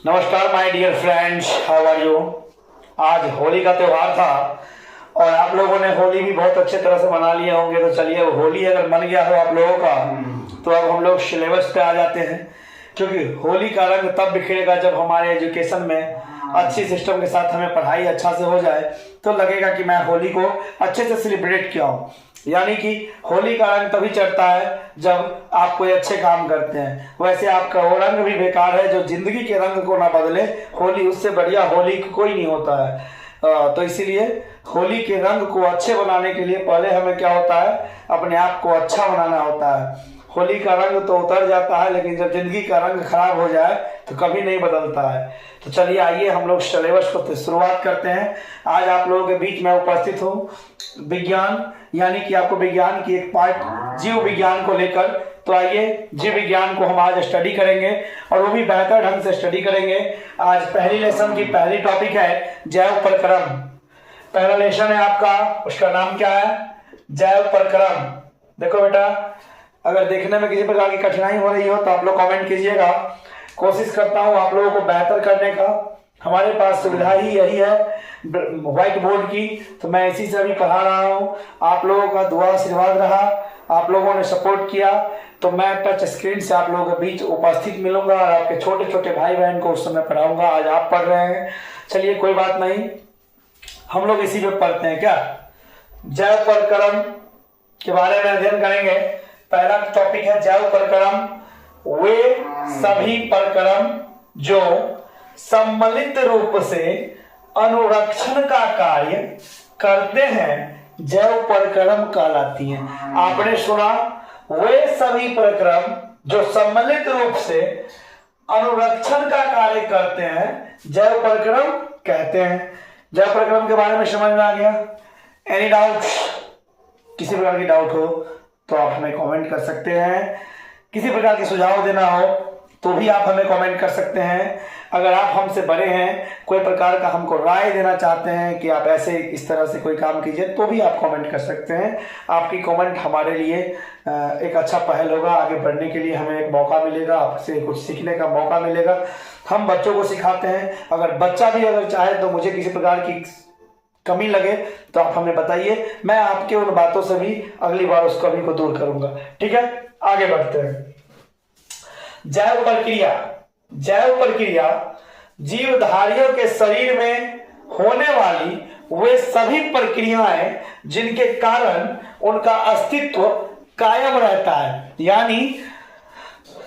नमस्कार my dear friends, how are you. आज होली का त्यौहार था और आप लोगों ने होली भी बहुत अच्छे तरह से मना लिए होंगे। तो चलिए, होली अगर मन गया हो आप लोगों का तो अब हम लोग सिलेबस पे आ जाते हैं, क्योंकि होली का रंग तब बिखरेगा जब हमारे एजुकेशन में अच्छी सिस्टम के साथ हमें पढ़ाई अच्छा से हो जाए तो लगेगा कि मैं होली को अच्छे से सेलिब्रेट किया हूँ। यानी कि होली का रंग तभी चढ़ता है जब आप कोई अच्छे काम करते हैं। वैसे आपका वो रंग भी बेकार है जो जिंदगी के रंग को ना बदले। होली उससे बढ़िया होली कोई नहीं होता है। तो इसीलिए होली के रंग को अच्छे बनाने के लिए पहले हमें क्या होता है, अपने आप को अच्छा बनाना होता है। होली का रंग तो उतर जाता है, लेकिन जब जिंदगी का रंग खराब हो जाए तो कभी नहीं बदलता है। तो चलिए आइए हम लोग सिलेबस को शुरुआत करते हैं। आज आप लोगों के बीच में उपस्थित हूँ विज्ञान, यानी कि आपको विज्ञान की एक पार्ट जीव विज्ञान को लेकर। तो आइए जीव विज्ञान को हम आज स्टडी करेंगे और वो भी बेहतर ढंग से स्टडी करेंगे। आज पहली लेसन की पहली टॉपिक है जैव प्रक्रम। पहला लेसन है आपका, उसका नाम क्या है? जैव प्रक्रम। देखो बेटा, अगर देखने में किसी प्रकार की कठिनाई हो रही हो तो आप लोग कमेंट कीजिएगा। कोशिश करता हूँ आप लोगों को बेहतर करने का। हमारे पास सुविधा ही यही है व्हाइट बोर्ड की, तो मैं इसी से अभी पढ़ा रहा हूँ। आप लोगों का दुआ आशीर्वाद रहा, आप लोगों ने सपोर्ट किया तो मैं टच स्क्रीन से आप लोगों के बीच उपस्थित मिलूंगा और आपके छोटे छोटे भाई बहन को उस समय पढ़ाऊंगा। आज आप पढ़ रहे हैं, चलिए कोई बात नहीं, हम लोग इसी पे पढ़ते हैं। क्या जैव प्रक्रम के बारे में अध्ययन करेंगे। पहला टॉपिक है जैव प्रक्रम। वे सभी प्रक्रम जो सम्मिलित रूप से अनुरक्षण का कार्य करते हैं जैव प्रक्रम कहलाती हैं। आपने सुना, वे सभी प्रक्रम जो सम्मिलित रूप से अनुरक्षण का कार्य करते हैं जैव प्रक्रम कहते हैं। जैव प्रक्रम के बारे में समझ में आ गया? Any doubt? किसी प्रकार की डाउट हो तो आप हमें कमेंट कर सकते हैं। किसी प्रकार के सुझाव देना हो तो भी आप हमें कमेंट कर सकते हैं। अगर आप हमसे बड़े हैं, कोई प्रकार का हमको राय देना चाहते हैं कि आप ऐसे इस तरह से कोई काम कीजिए, तो भी आप कमेंट कर सकते हैं। आपकी कमेंट हमारे लिए एक अच्छा पहल होगा। आगे बढ़ने के लिए हमें एक मौका मिलेगा, आपसे कुछ सीखने का मौका मिलेगा। हम बच्चों को सिखाते हैं, अगर बच्चा भी अगर चाहे तो मुझे किसी प्रकार की कमी लगे तो आप हमें बताइए, मैं आपके उन बातों से भी अगली बार उस कमी को दूर करूंगा। ठीक है, आगे बढ़ते हैं। जैव प्रक्रिया। जैव प्रक्रिया जीवधारियों के शरीर में होने वाली वे सभी प्रक्रियाएं जिनके कारण उनका अस्तित्व कायम रहता है। यानी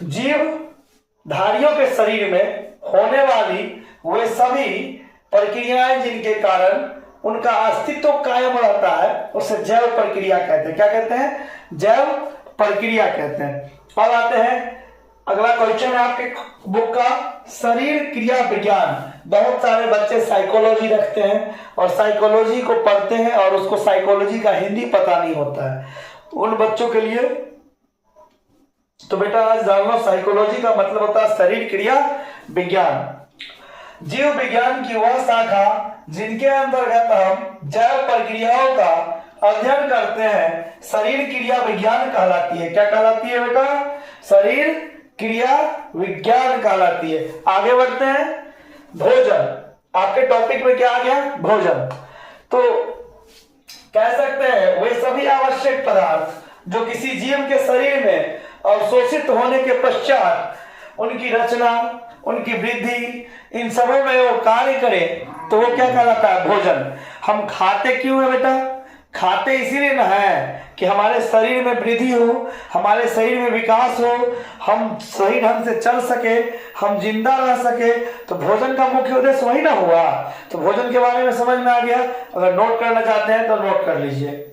जीवधारियों के शरीर में होने वाली वे सभी प्रक्रियाएं जिनके कारण उनका अस्तित्व कायम रहता है, उसे जैव प्रक्रिया कहते हैं। क्या कहते हैं? जैव प्रक्रिया कहते हैं। अब आते हैं, अगला क्वेश्चन है आपके बुक का, शरीर क्रिया विज्ञान। बहुत सारे बच्चे साइकोलॉजी रखते हैं और साइकोलॉजी को पढ़ते हैं और उसको साइकोलॉजी का हिंदी पता नहीं होता है। उन बच्चों के लिए तो बेटा आज जान लो, साइकोलॉजी का मतलब होता है शरीर क्रिया विज्ञान। जीव विज्ञान की वह शाखा जिनके अंतर्गत हम जैव प्रक्रियाओं का अध्ययन करते हैं शरीर क्रिया विज्ञान कहलाती है। क्या कहलाती है बेटा? शरीर क्रिया विज्ञान कहलाती है। आगे बढ़ते हैं। भोजन। आपके टॉपिक में क्या आ गया? भोजन। तो कह सकते हैं वे सभी आवश्यक पदार्थ जो किसी जीव के शरीर में अवशोषित होने के पश्चात उनकी रचना, उनकी वृद्धि, इन सबों में वो कार्य करे तो वो क्या कहलाता है? भोजन। हम खाते क्यों है बेटा? खाते इसीलिए ना है कि हमारे शरीर में वृद्धि हो, हमारे शरीर में विकास हो, हम सही ढंग से चल सके, हम जिंदा रह सके। तो भोजन का मुख्य उद्देश्य वही ना हुआ। तो भोजन के बारे में समझ में आ गया। अगर नोट करना चाहते हैं तो नोट कर लीजिए।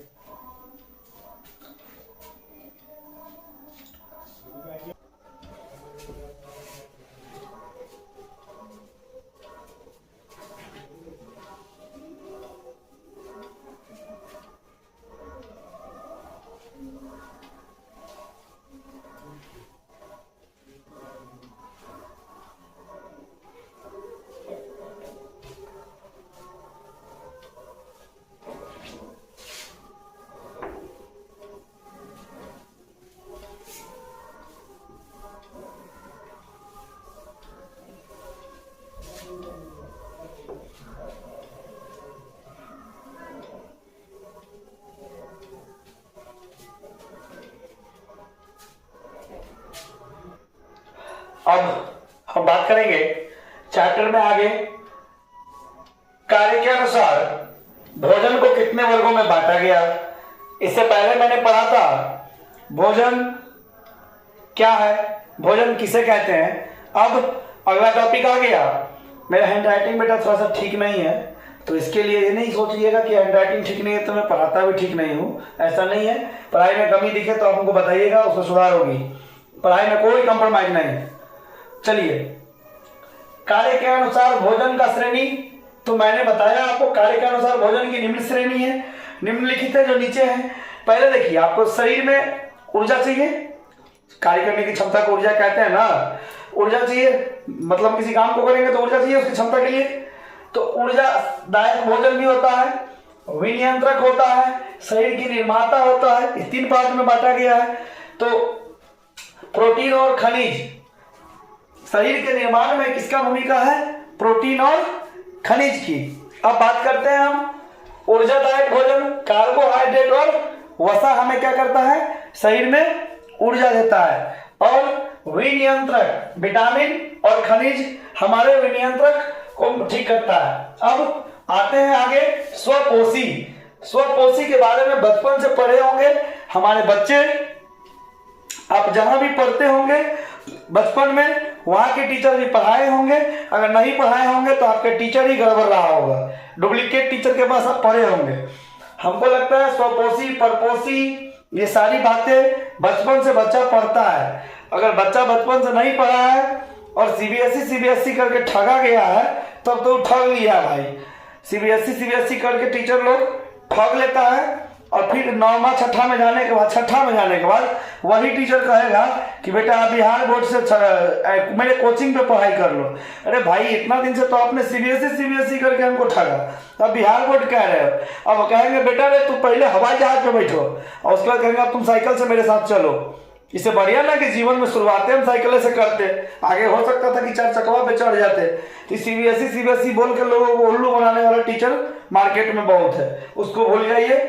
बात करेंगे चैप्टर में आगे। कार्य के अनुसार भोजन को कितने वर्गों में बांटा गया। इससे पहले मैंने पढ़ा था भोजन क्या है, भोजन किसे कहते हैं। अब अगला टॉपिक आ गया। मेरा हैंड राइटिंग बेटा थोड़ा सा ठीक नहीं है, तो इसके लिए ये नहीं सोचिएगा कि हैंड राइटिंग ठीक नहीं है तो मैं पढ़ाता भी ठीक नहीं हूँ, ऐसा नहीं है। पढ़ाई में कमी दिखे तो आप हमको बताइएगा, उसमें सुधार होगी। पढ़ाई में कोई कंप्रोमाइज नहीं। चलिए, कार्य के अनुसार भोजन का श्रेणी, तो मैंने बताया आपको कार्य के अनुसार भोजन की निम्न श्रेणी है, निम्नलिखित है जो नीचे है। पहले देखिए, आपको शरीर में ऊर्जा चाहिए, कार्य करने की क्षमता को ऊर्जा कहते हैं ना। ऊर्जा चाहिए मतलब किसी काम को करेंगे तो ऊर्जा चाहिए उसकी क्षमता के लिए। तो ऊर्जादायक भोजन भी होता है, विनियंत्रक होता है, शरीर की निर्माता होता है। इस 3 पार्ट में बांटा गया है। तो प्रोटीन और खनिज, शरीर के निर्माण में किसका भूमिका है, प्रोटीन और खनिज की। अब बात करते हैं हम ऊर्जादायक भोजन, कार्बोहाइड्रेट और वसा हमें क्या करता है, शरीर में ऊर्जा देता है। और विनियंत्रक, विटामिन और खनिज हमारे विनियंत्रक को ठीक करता है। अब आते हैं आगे स्वपोषी। स्वपोषी के बारे में बचपन से पढ़े होंगे हमारे बच्चे, आप जहां भी पढ़ते होंगे बचपन में वहां के टीचर भी पढ़ाए होंगे। अगर नहीं पढ़ाए होंगे तो आपके टीचर ही गड़बड़ रहा होगा, डुप्लीकेट टीचर के पास आप पढ़े होंगे। हमको लगता है स्वपोषी, परपोषी, ये सारी बातें बचपन से बच्चा पढ़ता है। अगर बच्चा बचपन से नहीं पढ़ा है और सीबीएसई करके ठगा गया है तब तो ठग लिया भाई। सीबीएसई करके टीचर लोग ठग लेता है और फिर 9वां छठा में जाने के बाद वही टीचर कहेगा कि बेटा आप बिहार बोर्ड से मेरे कोचिंग पे पढ़ाई कर लो। अरे भाई, इतना दिन से तो आपने सीबीएसई करके हमको ठगा, अब बिहार बोर्ड कह रहे हो। अब कहेंगे बेटा रे तू पहले हवाई जहाज पे बैठो, और उसके बाद कहेंगे तुम साइकिल से मेरे साथ चलो। इससे बढ़िया ना कि जीवन में शुरुआतें हम साइकिल से करते, आगे हो सकता था कि 4 चकवा पे चढ़ जाते। तो सीबीएसई बोल के लोगों को उल्लू बनाने वाला टीचर मार्केट में बहुत है, उसको भूल जाइए।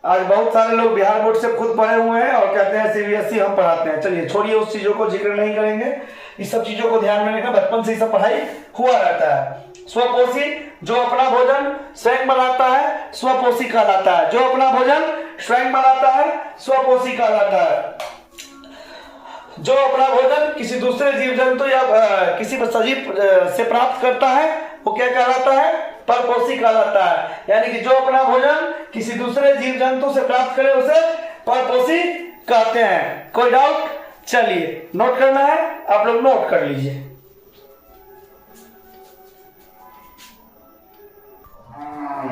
आज बहुत सारे लोग बिहार बोर्ड से खुद पढ़े हुए हैं और कहते हैं सीबीएसई हम पढ़ाते हैं। चलिए छोड़िए, उस चीजों को जिक्र नहीं करेंगे। इस सब चीजों को ध्यान में रखना, बचपन से ही सब पढ़ाई हुआ रहता है। स्वपोषी, जो अपना भोजन स्वयं बनाता है स्वपोषी कहलाता है। जो अपना भोजन स्वयं बनाता है स्वपोषी कहलाता है। जो अपना भोजन किसी दूसरे जीव जंतु या किसी सजीव से प्राप्त करता है वो क्या कहलाता है, परपोषी कहलाता है। यानी कि जो अपना भोजन किसी दूसरे जीव जंतु से प्राप्त करे उसे परपोषी कहते हैं। कोई डाउट? चलिए नोट करना है, आप लोग नोट कर लीजिए।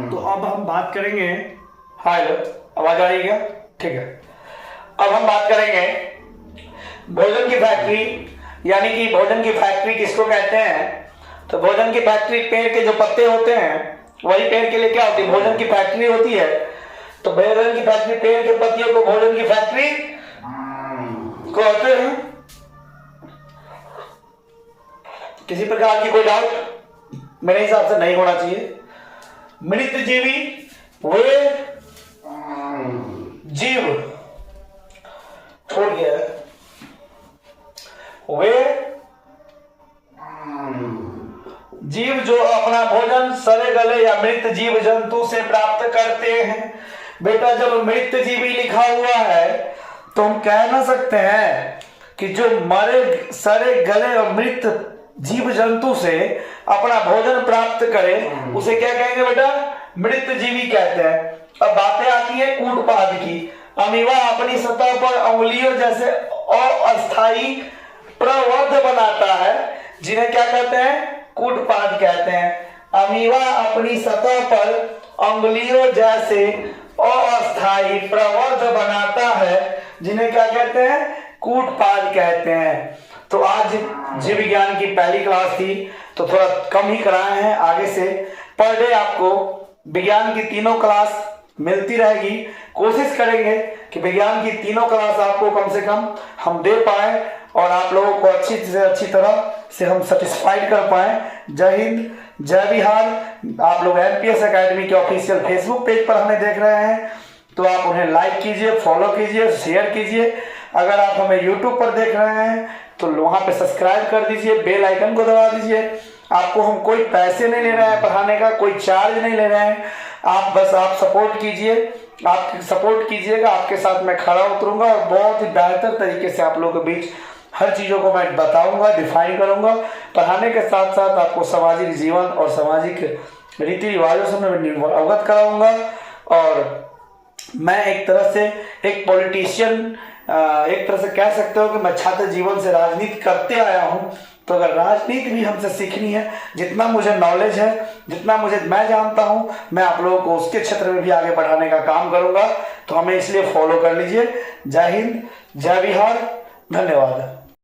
तो अब हम बात करेंगे, हेलो आवाज आ रही है क्या? ठीक है। अब हम बात करेंगे भोजन की फैक्ट्री, यानी कि भोजन की फैक्ट्री किसको कहते हैं। तो भोजन की फैक्ट्री, पेड़ के जो पत्ते होते हैं वही पेड़ के लिए क्या होती है, भोजन की फैक्ट्री होती है। तो भोजन की फैक्ट्री, पेड़ के पत्तियों को भोजन की फैक्ट्री कहते हैं। किसी प्रकार की कोई डाउट मेरे हिसाब से नहीं होना चाहिए। मृत जीवी वे जीव छोड़ गया, वे जीव जो अपना भोजन सड़े गले या मृत जीव जंतु से प्राप्त करते हैं। बेटा जब मृत जीवी लिखा हुआ है तो हम कह ना सकते हैं कि जो मरे सड़े गले और मृत जीव जंतु से अपना भोजन प्राप्त करे उसे क्या कहेंगे बेटा, मृत जीवी कहते हैं। अब बातें आती है कूटपाद की। अमीबा अपनी सतह पर अंगुलियों जैसे अस्थायी प्रवर्ध बनाता है, जिन्हें क्या कहते हैं, कूटपाद कहते हैं। अमीबा अपनी सतह पर अंगुलियों जैसे अस्थायी प्रवर्ध बनाता है, जिन्हें क्या कहते हैं, कूटपाद कहते हैं। तो आज जीव विज्ञान की पहली क्लास थी तो थोड़ा कम ही कराए हैं। आगे से पर डे आपको विज्ञान की तीनों क्लास मिलती रहेगी। कोशिश करेंगे कि विज्ञान की तीनों क्लास आपको कम से कम हम दे पाए और आप लोगों को अच्छी से अच्छी तरह से हम सेटिस्फाइड कर पाए। जय हिंद, जय बिहार। आप लोग एनपीएस एकेडमी के ऑफिशियल फेसबुक पेज पर हमें देख रहे हैं तो आप उन्हें लाइक कीजिए, फॉलो कीजिए, शेयर कीजिए। अगर आप हमें यूट्यूब पर देख रहे हैं तो वहाँ पे सब्सक्राइब कर दीजिए, बेल आइकन को दबा दीजिए। आपको हम कोई पैसे नहीं ले रहे हैं पढ़ाने का, कोई चार्ज नहीं ले रहे हैं। आप बस आप सपोर्ट कीजिए, आप सपोर्ट कीजिएगा, आपके साथ मैं खड़ा उतरूंगा और बहुत ही बेहतर तरीके से आप लोगों के बीच हर चीज़ों को मैं बताऊंगा, डिफाइन करूंगा। पढ़ाने के साथ साथ आपको सामाजिक जीवन और सामाजिक रीति रिवाजों से मैं अवगत कराऊंगा। और मैं एक तरह से एक पॉलिटिशियन, एक तरह से कह सकते हो कि मैं छात्र जीवन से राजनीति करते आया हूँ। तो अगर राजनीति भी हमसे सीखनी है, जितना मुझे नॉलेज है, जितना मैं जानता हूँ, मैं आप लोगों को उसके क्षेत्र में भी आगे बढ़ाने का काम करूँगा। तो हमें इसलिए फॉलो कर लीजिए। जय हिंद, जय बिहार, धन्यवाद।